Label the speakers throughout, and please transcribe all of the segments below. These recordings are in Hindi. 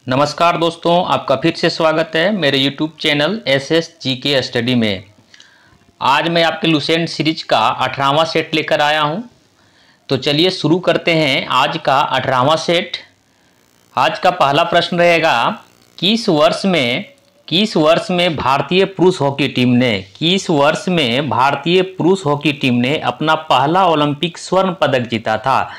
Speaker 1: नमस्कार दोस्तों, आपका फिर से स्वागत है मेरे YouTube channel SS GK study में। आज मैं आपके लुसेंट सीरीज का 18वां सेट लेकर आया हूं। तो चलिए शुरू करते हैं आज का 18वां सेट। आज का पहला प्रश्न रहेगा, किस वर्ष में भारतीय पुरुष हॉकी टीम ने अपना पहला ओलंपिक स्वर्ण पदक जीता था।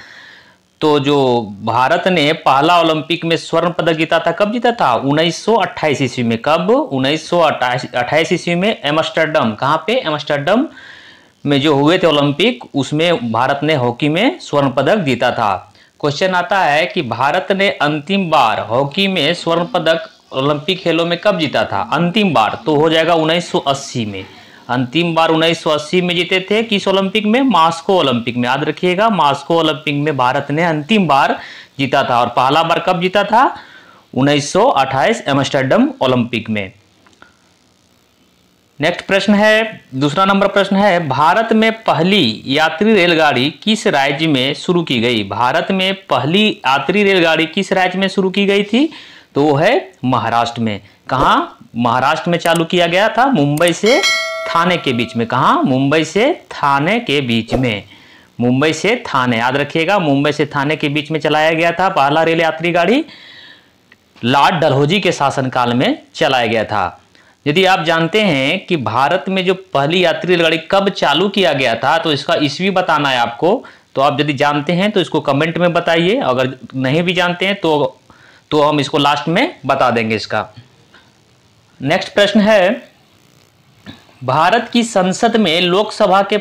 Speaker 1: तो जो भारत ने पहला ओलंपिक में स्वर्ण पदक जीता था, कब जीता था? 1928 ईस्वी में। कब? 1928 ईस्वी में एम्स्टर्डम। कहाँ पे? एम्स्टर्डम में जो हुए थे ओलंपिक, उसमें भारत ने हॉकी में स्वर्ण पदक जीता था। क्वेश्चन आता है कि भारत ने अंतिम बार हॉकी में स्वर्ण पदक ओलंपिक खेलों में कब जीता था? अंतिम बार तो हो जाएगा 1980 में। अंतिम बार 1980 में जीते थे। किस ओलंपिक में? मास्को ओलंपिक में। याद रखिएगा, मास्को ओलंपिक में भारत ने अंतिम बार जीता था। और पहला बार कब जीता था? 1928 एम्स्टर्डम ओलंपिक में। नेक्स्ट प्रश्न है, दूसरा नंबर प्रश्न है, भारत में पहली यात्री रेलगाड़ी किस राज्य में शुरू की गई? भारत में पहली यात्री रेलगाड़ी किस राज्य में शुरू की गई थी? तो वो है महाराष्ट्र में। कहाँ? महाराष्ट्र में चालू किया गया था, मुंबई से थाने के बीच में। कहाँ? मुंबई से थाने के बीच में। मुंबई से थाने, याद रखिएगा, मुंबई से थाने के बीच में चलाया गया था। पहला रेल यात्री गाड़ी लॉर्ड डलहौजी के शासनकाल में चलाया गया था। यदि आप जानते हैं कि भारत में जो पहली यात्री रेलगाड़ी कब चालू किया गया था, तो इसका ईस्वी बताना है आपको। तो आप यदि जानते हैं तो इसको कमेंट में बताइए, अगर नहीं भी जानते हैं तो हम इसको लास्ट में बता देंगे इसका। नेक्स्ट प्रश्न है, भारत की संसद में लोकसभा के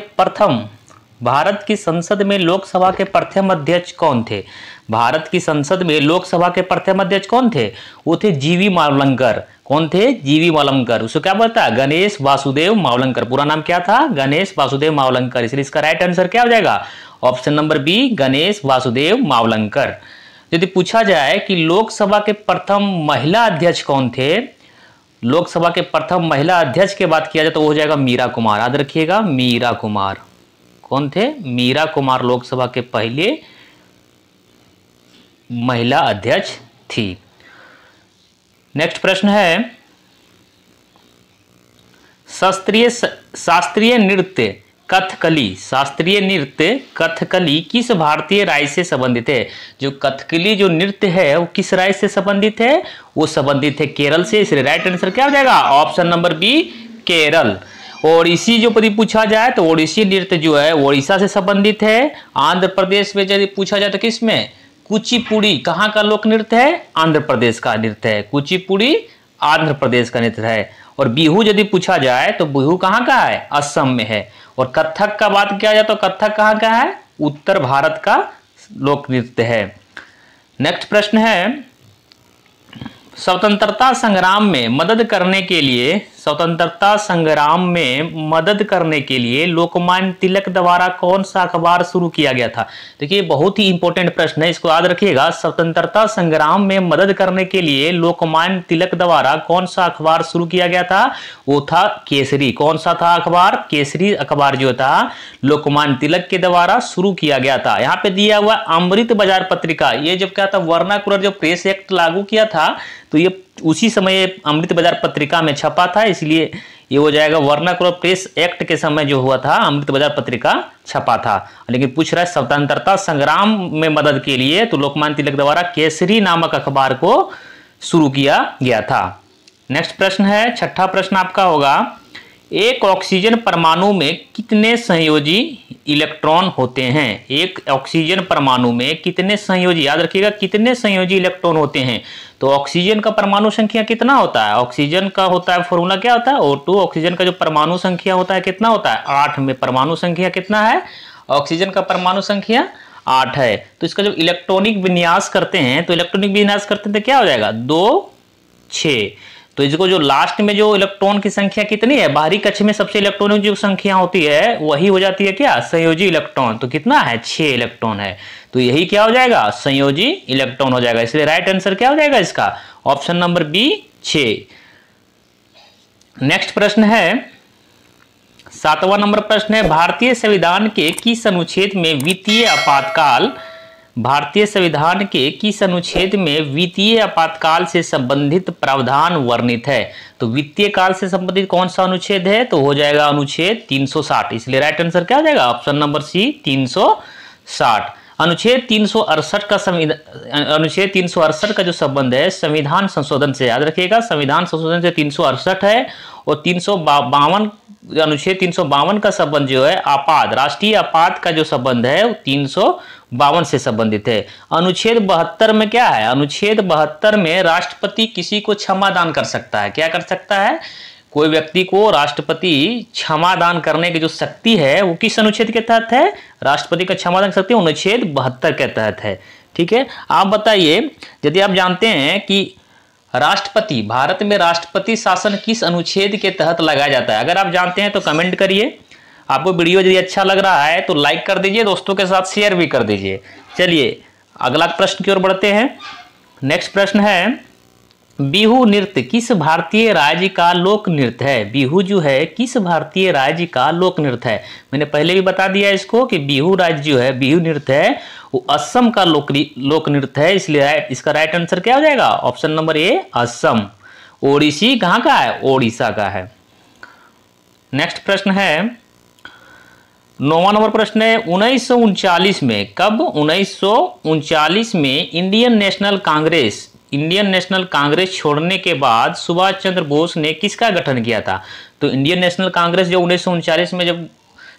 Speaker 1: प्रथम अध्यक्ष कौन थे? भारत की संसद में लोकसभा के प्रथम अध्यक्ष कौन थे? वो थे जीवी मावलंकर। कौन थे? जीवी मावलंकर। उसको क्या बोलता है? गणेश वासुदेव मावलंकर। पूरा नाम क्या था? गणेश वासुदेव मावलंकर। इसलिए इसका राइट आंसर क्या हो जाएगा? Option number B, Ganesh Vasudev Mavalankar. यदि पूछा जाए कि लोकसभा के प्रथम महिला अध्यक्ष कौन थे, लोकसभा के प्रथम महिला अध्यक्ष की बात किया जाए तो वो हो जाएगा मीरा कुमार। याद रखिएगा, मीरा कुमार। कौन थे? मीरा कुमार लोकसभा के पहले महिला अध्यक्ष थी। नेक्स्ट प्रश्न है, शास्त्रीय नृत्य कथकली किस भारतीय राज्य से संबंधित है? जो कथकली जो नृत्य है वो किस राज्य से संबंधित है? वो संबंधित है केरल से। इसलिए राइट आंसर क्या हो जाएगा? Option number B, Kerala. Odissi जो यदि पूछा जाए तो ओडिसी नृत्य जो है ओडिशा से संबंधित है। आंध्र प्रदेश में यदि पूछा जाए तो किसमें? कुचिपुड़ी। कहाँ का लोक नृत्य है? आंध्र प्रदेश का नृत्य है। कुचिपुड़ी आंध्र प्रदेश का नृत्य है। और बिहू यदि पूछा जाए तो बिहू कहाँ का है? असम में है। और कथक का बात किया जाए तो कथक कहाँ का है? उत्तर भारत का लोक नृत्य है। नेक्स्ट प्रश्न है, स्वतंत्रता संग्राम में मदद करने के लिए लोकमान्य तिलक द्वारा कौन सा अखबार शुरू किया गया था? देखिए, बहुत ही इंपॉर्टेंट प्रश्न है, इसको याद रखिएगा। स्वतंत्रता संग्राम में मदद करने के लिए लोकमान्य तिलक द्वारा कौन सा अखबार शुरू किया गया था? वो था केसरी। कौन सा था अखबार? केसरी अखबार जो था लोकमान्य तिलक के द्वारा शुरू किया गया था। यहाँ पे दिया हुआ अमृत बाजार पत्रिका, ये जब क्या था, वर्नाकुलर जो प्रेस एक्ट लागू किया था, तो ये उसी समय अमृत बाजार पत्रिका में छपा था। इसलिए ये हो जाएगा वर्नाकुलर प्रेस एक्ट के समय जो हुआ था अमृत बाजार पत्रिका छपा था। लेकिन पूछ रहा है स्वतंत्रता संग्राम में मदद के लिए, तो लोकमान्य तिलक द्वारा केसरी नामक अखबार को शुरू किया गया था। नेक्स्ट प्रश्न है, छठा प्रश्न आपका होगा, एक ऑक्सीजन परमाणु में कितने संयोजी इलेक्ट्रॉन होते हैं? एक ऑक्सीजन परमाणु में कितने संयोजी, याद रखिएगा, कितने संयोजी इलेक्ट्रॉन होते हैं? तो ऑक्सीजन का परमाणु संख्या कितना होता है? ऑक्सीजन का होता है फॉर्मूला क्या होता है? O2। ऑक्सीजन का जो परमाणु संख्या होता है कितना होता है? 8 में परमाणु संख्या कितना है? ऑक्सीजन का परमाणु संख्या 8 है। तो इसका जो इलेक्ट्रॉनिक विन्यास करते हैं तो क्या हो जाएगा? 2, 6। तो इसको जो लास्ट में जो इलेक्ट्रॉन की संख्या कितनी है, बाहरी कक्ष में सबसे इलेक्ट्रॉनिक जो संख्या होती है वही हो जाती है क्या? संयोजी इलेक्ट्रॉन। तो कितना है? 6 इलेक्ट्रॉन है। तो यही क्या हो जाएगा? संयोजी इलेक्ट्रॉन हो जाएगा। इसलिए राइट आंसर क्या हो जाएगा इसका? Option number B, 6। नेक्स्ट प्रश्न है, 7वां नंबर प्रश्न है, भारतीय संविधान के किस अनुच्छेद में वित्तीय आपातकाल भारतीय संविधान के किस अनुच्छेद में वित्तीय आपातकाल से संबंधित प्रावधान वर्णित है? तो वित्तीय काल से संबंधित कौन सा अनुच्छेद है? तो हो जाएगा अनुच्छेद 360। इसलिए राइट आंसर क्या हो जाएगा? Option number C 360। अनुच्छेद 368 का अनुच्छेद 368 का जो संबंध है संविधान संशोधन से, याद रखिएगा संविधान संशोधन से 368 है, और 352 अनुच्छेद 352 का संबंध जो है आपात, राष्ट्रीय आपात का जो संबंध है वो 352 से संबंधित है। अनुच्छेद 72 में क्या है? अनुच्छेद 72 में राष्ट्रपति किसी को क्षमा दान कर सकता है। क्या कर सकता है? कोई व्यक्ति को राष्ट्रपति क्षमा दान करने की जो शक्ति है वो किस अनुच्छेद के तहत है? राष्ट्रपति का क्षमा दान शक्ति अनुच्छेद 72 के तहत है। ठीक है, आप बताइए यदि आप जानते हैं कि राष्ट्रपति, भारत में राष्ट्रपति शासन किस अनुच्छेद के तहत लगाया जाता है? अगर आप जानते हैं तो कमेंट करिए। आपको वीडियो यदि अच्छा लग रहा है तो लाइक कर दीजिए, दोस्तों के साथ शेयर भी कर दीजिए। चलिए अगला प्रश्न की ओर बढ़ते हैं। नेक्स्ट प्रश्न है, बिहू नृत्य किस भारतीय राज्य का लोक नृत्य है? बिहू जो है किस भारतीय राज्य का लोक नृत्य है? मैंने पहले भी बता दिया इसको कि बिहू राज्य जो है, बिहू नृत्य है वो असम का लोक नृत्य है। इसलिए इसका राइट आंसर क्या हो जाएगा? Option number A Assam. Odissi कहाँ का है? ओडिशा का है। नेक्स्ट प्रश्न है, 9वां नंबर प्रश्न है, 1939 में, कब? 1939 में इंडियन नेशनल कांग्रेस छोड़ने के बाद सुभाष चंद्र बोस ने किसका गठन किया था? तो इंडियन नेशनल कांग्रेस जो 1939 में जब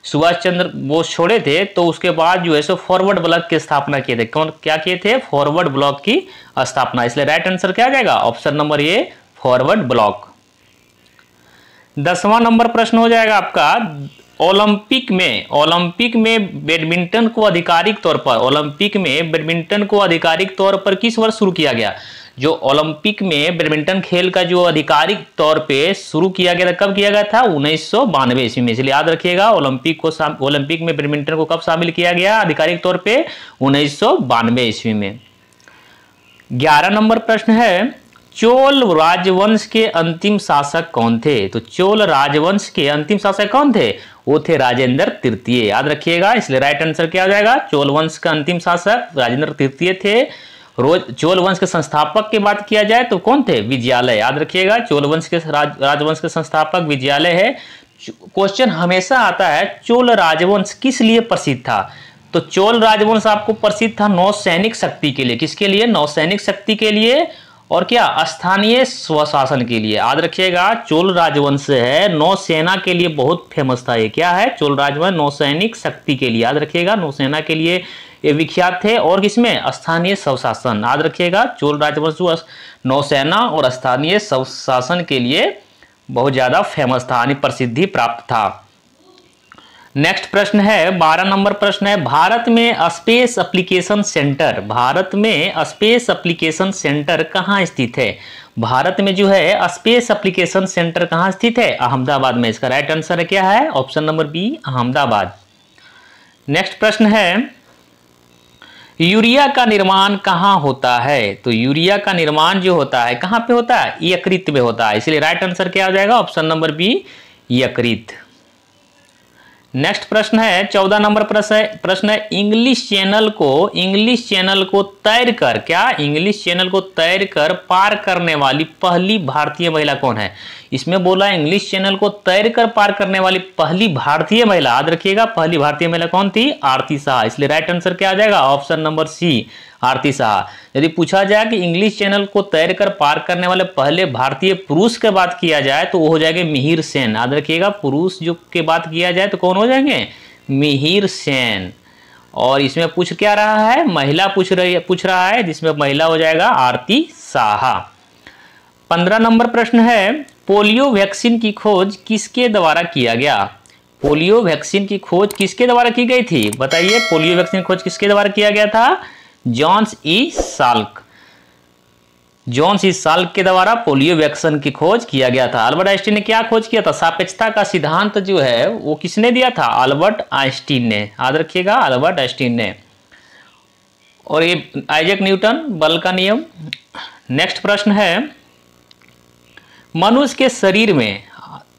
Speaker 1: सुभाष चंद्र बोस छोड़े थे तो उसके बाद जो है सो फॉरवर्ड ब्लॉक की स्थापना किए थे। कौन क्या किए थे? फॉरवर्ड ब्लॉक की स्थापना। इसलिए राइट आंसर क्या आ जाएगा? Option number A forward block. 10वां नंबर प्रश्न हो जाएगा आपका, ओलंपिक में बैडमिंटन को आधिकारिक तौर पर किस वर्ष शुरू किया गया? जो ओलंपिक में बैडमिंटन खेल का जो आधिकारिक तौर पे शुरू किया गया था, कब किया गया था? 1992 ईस्वी में। इसलिए याद रखिएगा ओलंपिक में बैडमिंटन को कब शामिल किया गया आधिकारिक तौर पे? 1992 ईस्वी में। 11 नंबर प्रश्न है, चोल राजवंश के अंतिम शासक कौन थे? तो चोल राजवंश के अंतिम शासक कौन थे? वो थे राजेंद्र तृतीय। याद रखिएगा, इसलिए राइट आंसर क्या हो जाएगा? चोल वंश का अंतिम शासक राजेंद्र तृतीय थे। चोल वंश के संस्थापक की बात किया जाए तो कौन थे? विजयालय। याद रखिएगा, चोल वंश के राजवंश के संस्थापक विजयालय है। क्वेश्चन हमेशा आता है चोल राजवंश किस लिए प्रसिद्ध था? तो चोल राजवंश आपको प्रसिद्ध था नौसैनिक शक्ति के लिए। किसके लिए? नौसैनिक शक्ति के लिए, और क्या? स्थानीय स्वशासन के लिए। याद रखिएगा, चोल राजवंश है नौसेना के लिए बहुत फेमस था। ये क्या है? चोल राजवंश नौसैनिक शक्ति के लिए। याद रखिएगा, नौसेना के लिए ये विख्यात थे, और किसमें? स्थानीय स्वशासन। याद रखिएगा, चोल राजवंश नौसेना और स्थानीय स्वशासन के लिए बहुत ज्यादा फेमस था, यानी प्रसिद्धि प्राप्त था। नेक्स्ट प्रश्न है, 12 नंबर प्रश्न है, भारत में स्पेस एप्लीकेशन सेंटर कहाँ स्थित है? भारत में जो है स्पेस एप्लीकेशन सेंटर कहाँ स्थित है? अहमदाबाद में। इसका राइट आंसर क्या है? Option number B Ahmedabad. Next प्रश्न है, यूरिया का निर्माण कहाँ होता है? तो यूरिया का निर्माण जो होता है कहाँ पे होता है? यकृत में होता है। इसलिए राइट आंसर क्या हो जाएगा? ऑप्शन नंबर बी यकृत। नेक्स्ट प्रश्न है, 14 नंबर प्रश्न है, इंग्लिश चैनल को तैरकर पार करने वाली पहली भारतीय महिला कौन है? इसमें बोला इंग्लिश चैनल को तैरकर पार करने वाली पहली भारतीय महिला। याद रखिएगा, पहली भारतीय महिला कौन थी? आरती शाह। इसलिए राइट आंसर क्या आ जाएगा? ऑप्शन नंबर सी आरती शाह। यदि पूछा जाए कि इंग्लिश चैनल को तैरकर पार करने वाले पहले भारतीय पुरुष की बात किया जाए तो वो हो जाएंगे मिहिर सेन। याद रखिएगा, पुरुष जो की बात किया जाए तो कौन हो जाएंगे? मिहिर सेन। और इसमें पूछ क्या रहा है? महिला पूछ रहा है, जिसमें महिला हो जाएगा आरती शाह। 15 नंबर प्रश्न है, पोलियो वैक्सीन की खोज किसके द्वारा किया गया? पोलियो वैक्सीन की खोज किसके द्वारा की गई थी? बताइए, पोलियो वैक्सीन खोज किसके द्वारा किया गया था? जॉन्स ई साल्क के द्वारा पोलियो वैक्सीन की खोज किया गया था। अल्बर्ट आइंस्टीन ने क्या खोज किया था? सापेक्षता का सिद्धांत जो है वो किसने दिया था? अल्बर्ट आइंस्टीन ने। याद रखिएगा, अल्बर्ट आइंस्टीन ने। और ये आइजैक न्यूटन, बल का नियम। नेक्स्ट प्रश्न है, मनुष्य के शरीर में,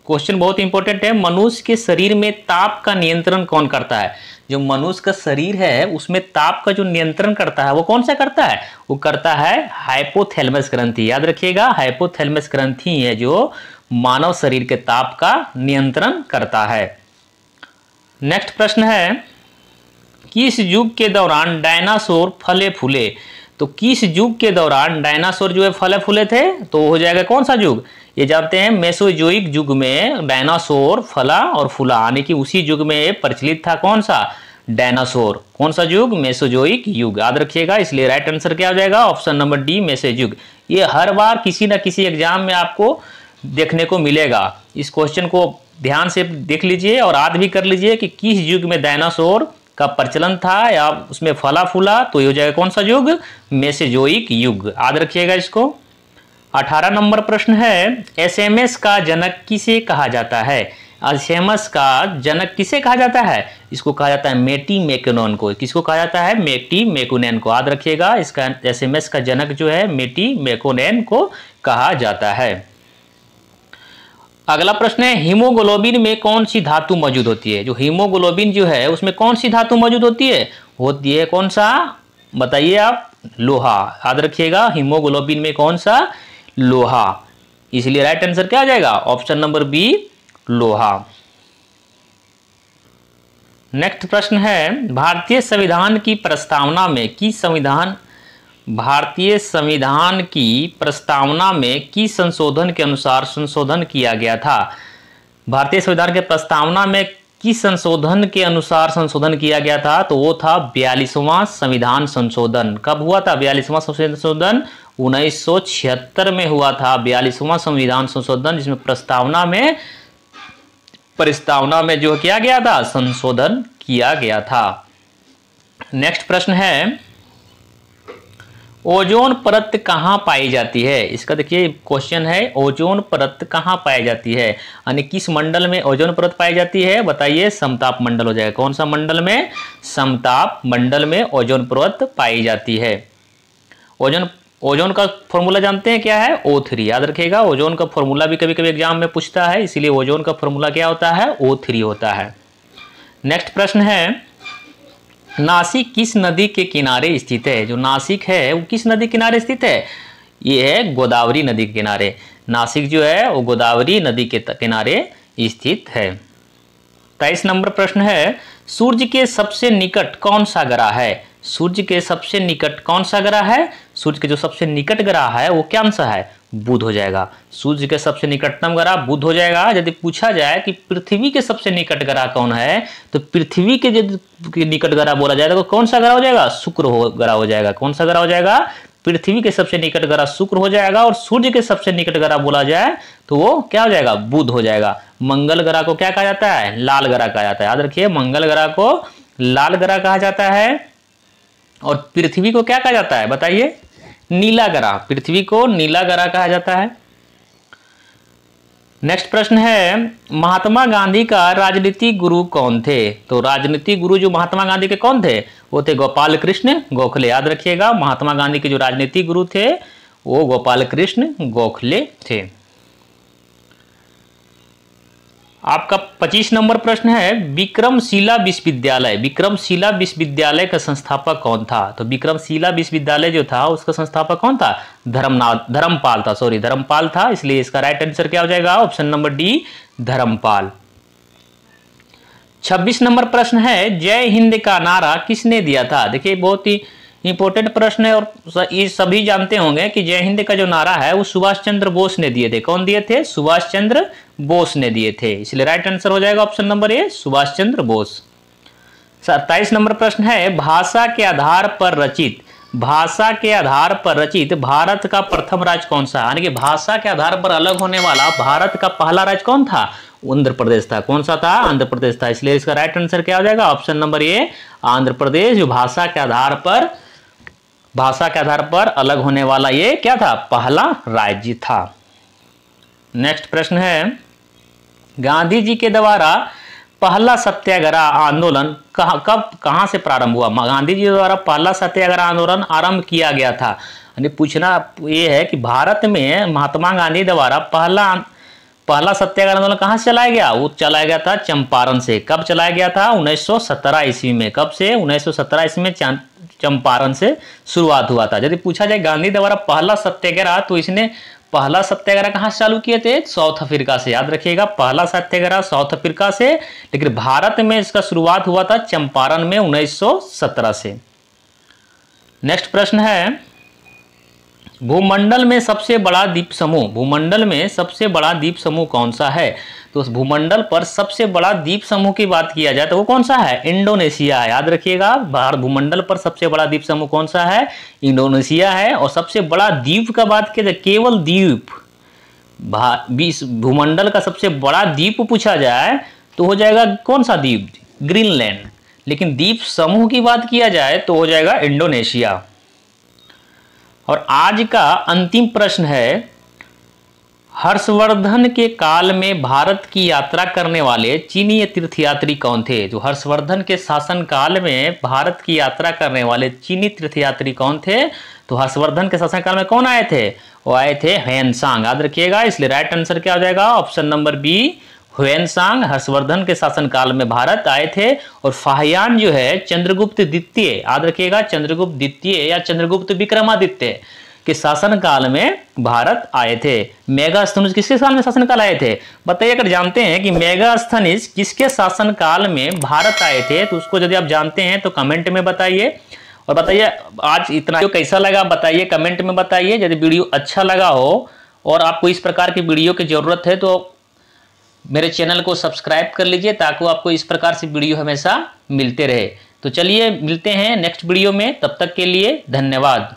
Speaker 1: क्वेश्चन बहुत इंपॉर्टेंट है, मनुष्य के शरीर में ताप का नियंत्रण कौन करता है? जो मनुष्य का शरीर है उसमें ताप का जो नियंत्रण करता है वो कौन सा करता है? वो करता है हाइपोथैलेमस ग्रंथि। याद रखिएगा, हाइपोथैलेमस ग्रंथि है जो मानव शरीर के ताप का नियंत्रण करता है। नेक्स्ट प्रश्न है, किस युग के दौरान डायनासोर फले फूले? तो किस युग के दौरान डायनासोर जो है फले फूले थे? तो हो जाएगा कौन सा युग? ये जानते हैं मेसोजोइक युग में डायनासोर फला और फूला, यानी कि उसी युग में प्रचलित था कौन सा? डायनासोर। कौन सा युग? मेसोजोइक युग। याद रखिएगा, इसलिए राइट आंसर क्या हो जाएगा? Option number D, Mesozoic. ये हर बार किसी न किसी एग्जाम में आपको देखने को मिलेगा। इस क्वेश्चन को ध्यान से देख लीजिए और याद भी कर लीजिए कि किस युग में डायनासोर का प्रचलन था या उसमें फला फूला, तो ये हो जाएगा कौन सा युग? मेसोजोइक युग। याद रखिएगा इसको। 18 नंबर प्रश्न है, एसएमएस का जनक किसे कहा जाता है? एसएमएस का जनक किसे कहा जाता है? इसको कहा जाता है मेटी मैकोनेन को। किसको कहा जाता है? मेटी मैकोनेन को। याद रखिएगा, इसका एसएमएस का जनक जो है मेटी मैकोनेन को कहा जाता है। अगला प्रश्न है, हीमोग्लोबिन में कौन सी धातु मौजूद होती है? जो हीमोग्लोबिन जो है उसमें कौन सी धातु मौजूद होती है? होती है कौन सा? बताइए आप। लोहा। याद रखिएगा, हीमोग्लोबिन में कौन सा? लोहा। इसलिए राइट आंसर क्या आ जाएगा? ऑप्शन नंबर बी, लोहा। नेक्स्ट प्रश्न है, भारतीय संविधान की प्रस्तावना में भारतीय संविधान की प्रस्तावना में किस संशोधन के अनुसार संशोधन किया गया था? भारतीय संविधान के प्रस्तावना में किस संशोधन के अनुसार संशोधन किया गया था? तो वो था 42वां संविधान संशोधन। कब हुआ था 42वां संशोधन? 1976 में हुआ था 42वां संविधान संशोधन, जिसमें प्रस्तावना में जो किया गया था, संशोधन किया गया था। नेक्स्ट प्रश्न है, ओजोन परत कहाँ पाई जाती है? इसका देखिए क्वेश्चन है, ओजोन परत कहाँ पाई जाती है, यानी किस मंडल में ओजोन परत पाई जाती है? बताइए। समताप मंडल हो जाएगा। कौन सा मंडल में? समताप मंडल में ओजोन परत पाई जाती है। ओजोन का फॉर्मूला जानते हैं क्या है? O3। याद रखिएगा, ओजोन का फॉर्मूला भी कभी कभी एग्जाम में पूछता है, इसीलिए ओजोन का फॉर्मूला क्या होता है? O3 होता है। नेक्स्ट प्रश्न है, नासिक किस नदी के किनारे स्थित है? जो नासिक है वो किस नदी के किनारे स्थित है? ये है गोदावरी नदी के किनारे। नासिक जो है वो गोदावरी नदी के किनारे स्थित है। 23 नंबर प्रश्न है, सूर्य के सबसे निकट कौन सा ग्रह है? सूर्य के सबसे निकट कौन सा ग्रह है? सूर्य के जो सबसे निकट ग्रह है वो कौन सा है? बुध हो जाएगा। सूर्य के सबसे निकटतम ग्रह बुध हो जाएगा। यदि पूछा जाए कि पृथ्वी के सबसे निकट ग्रह कौन है, तो पृथ्वी के जो निकट ग्रह बोला जाएगा तो कौन सा ग्रह हो जाएगा? शुक्र ग्रह हो जाएगा। कौन सा ग्रह हो जाएगा? पृथ्वी के सबसे निकट ग्रह शुक्र हो जाएगा। और सूर्य के सबसे निकट ग्रह बोला जाए तो वो क्या हो जाएगा? बुध हो जाएगा। मंगल ग्रह को क्या कहा जाता है? लाल ग्रह कहा जाता है। याद रखिए, मंगल ग्रह को लाल ग्रह कहा जाता है। और पृथ्वी को क्या कहा जाता है? बताइए। नीला ग्रह। पृथ्वी को नीला ग्रह कहा जाता है। नेक्स्ट प्रश्न है, महात्मा गांधी का राजनीतिक गुरु कौन थे? तो राजनीतिक गुरु जो महात्मा गांधी के कौन थे? वो थे गोपाल कृष्ण गोखले। याद रखिएगा, महात्मा गांधी के जो राजनीतिक गुरु थे वो गोपाल कृष्ण गोखले थे। आपका 25 नंबर प्रश्न है, विक्रमशिला विश्वविद्यालय का संस्थापक कौन था? तो विक्रमशिला विश्वविद्यालय जो था उसका संस्थापक कौन था? धर्मपाल था। इसलिए इसका राइट आंसर क्या हो जाएगा? Option number D, Dharmpal. 26 नंबर प्रश्न है, जय हिंद का नारा किसने दिया था? देखिए, बहुत ही इंपॉर्टेंट प्रश्न है और ये सभी जानते होंगे कि जय हिंद का जो नारा है वो सुभाष चंद्र बोस ने दिए थे। कौन दिए थे? सुभाष चंद्र बोस ने दिए थे। इसलिए राइट आंसर हो जाएगा ऑप्शन नंबर ए, सुभाष चंद्र बोस। 27 नंबर प्रश्न है, भाषा के आधार पर रचित भारत का प्रथम राज्य कौन सा? यानी कि भाषा के आधार पर अलग होने वाला भारत का पहला राज्य कौन था? आंध्र प्रदेश था। कौन सा था? आंध्र प्रदेश था। इसलिए इसका राइट आंसर क्या हो जाएगा? ऑप्शन नंबर ए, आंध्र प्रदेश। जो भाषा के आधार पर अलग होने वाला ये क्या था? पहला राज्य था। नेक्स्ट प्रश्न है, गांधी जी के द्वारा पहला सत्याग्रह आंदोलन कहां से प्रारंभ हुआ? गांधी जी द्वारा पहला सत्याग्रह आंदोलन आरंभ किया गया था। यानी पूछना ये है कि भारत में महात्मा गांधी द्वारा पहला सत्याग्रह आंदोलन कहाँ से चलाया गया? वो चलाया गया था चंपारण से। कब चलाया गया था? 1917 ईस्वी में। कब से? 1917 ईस्वी में चंपारण से शुरुआत हुआ था। यदि पूछा जाए गांधी द्वारा पहला सत्याग्रह, तो इसने पहला सत्याग्रह कहाँ से चालू किए थे? साउथ अफ्रीका से। याद रखिएगा, पहला सत्याग्रह साउथ अफ्रीका से, लेकिन भारत में इसका शुरुआत हुआ था चंपारण में 1917 से। नेक्स्ट प्रश्न है, भूमंडल में सबसे बड़ा द्वीप समूह, भूमंडल में सबसे बड़ा द्वीप समूह कौन सा है? तो उस भूमंडल पर सबसे बड़ा द्वीप समूह की बात किया जाए तो वो कौन सा है? इंडोनेशिया। याद रखिएगा, भारत भूमंडल पर सबसे बड़ा द्वीप समूह कौन सा है? इंडोनेशिया है। और सबसे बड़ा द्वीप का बात किया जाए, केवल द्वीप, भूमंडल का सबसे बड़ा द्वीप पूछा जाए तो हो जाएगा कौन सा द्वीप? ग्रीनलैंड। लेकिन द्वीप समूह की बात किया जाए तो हो जाएगा इंडोनेशिया। और आज का अंतिम प्रश्न है, हर्षवर्धन के काल में भारत की यात्रा करने वाले चीनी तीर्थयात्री कौन थे? जो हर्षवर्धन के शासन काल में भारत की यात्रा करने वाले चीनी तीर्थयात्री कौन थे? तो हर्षवर्धन के शासन काल में कौन आए थे? वो आए थे ह्वेनसांग। याद रखिएगा, इसलिए राइट आंसर क्या हो जाएगा? Option number B, Hiuen Tsang Harshavardhan के शासन काल में भारत आए थे। और फाहियान जो है चंद्रगुप्त द्वितीय, याद रखिएगा, चंद्रगुप्त द्वितीय या चंद्रगुप्त विक्रमादित्य के शासन काल में भारत आए थे। मेगास्थनीज किसके साल में शासन काल आए थे? बताइए, अगर जानते हैं कि मेगास्थनीज किसके शासन काल में भारत आए थे तो उसको यदि आप जानते हैं तो कमेंट में बताइए। और बताइए आज इतना वीडियो कैसा लगा, बताइए कमेंट में बताइए। यदि वीडियो अच्छा लगा हो और आपको इस प्रकार की वीडियो की जरूरत है तो मेरे चैनल को सब्सक्राइब कर लीजिए ताकि आपको इस प्रकार से वीडियो हमेशा मिलते रहे। तो चलिए मिलते हैं नेक्स्ट वीडियो में, तब तक के लिए धन्यवाद।